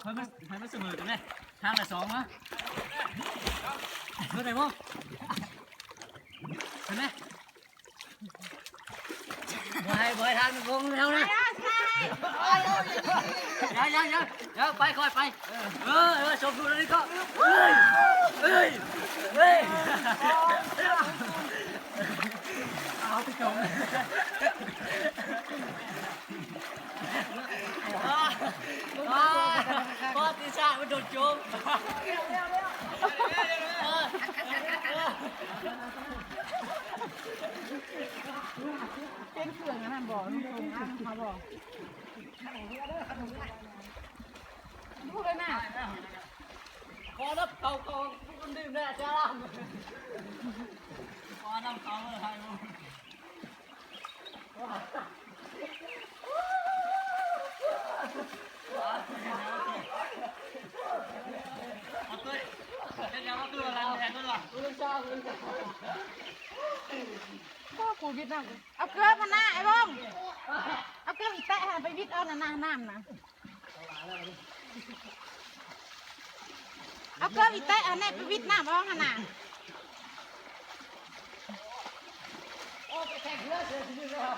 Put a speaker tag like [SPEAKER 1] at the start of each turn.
[SPEAKER 1] มันเสมอกันเลยทางละสองมั้งเท่าไหร่มั้งเห็นไหมบอยทางวงแล้วนะยังไปค่อยไปชมดูแล้วนี่ก็เฮ้ยเอาไปชมพ่อตีชามันโดนโจม
[SPEAKER 2] เป็นเครื่องนั่นบอกลุงตรงอ่ะเขาบอกพูดเลยนะ
[SPEAKER 1] พอรับเขาคนดื่มได้จ้าพอน้ำเขาเลยให้มึงเอาตัวเดี๋ยวเอาตัวอะไรแทนตัวหรอลุงชอบ
[SPEAKER 2] พ่อกูวิทย์นะเอาเกลือมาหน้าไอ้บ้องเอาเกลืออีแตะไปวิทย์เอาหน้าน้ำนะเอาเกลืออีแตะในไปวิทย์น้ำบ้องหน้า
[SPEAKER 1] โอ้ไปแข่งเรือเสือที่นี่แล้ว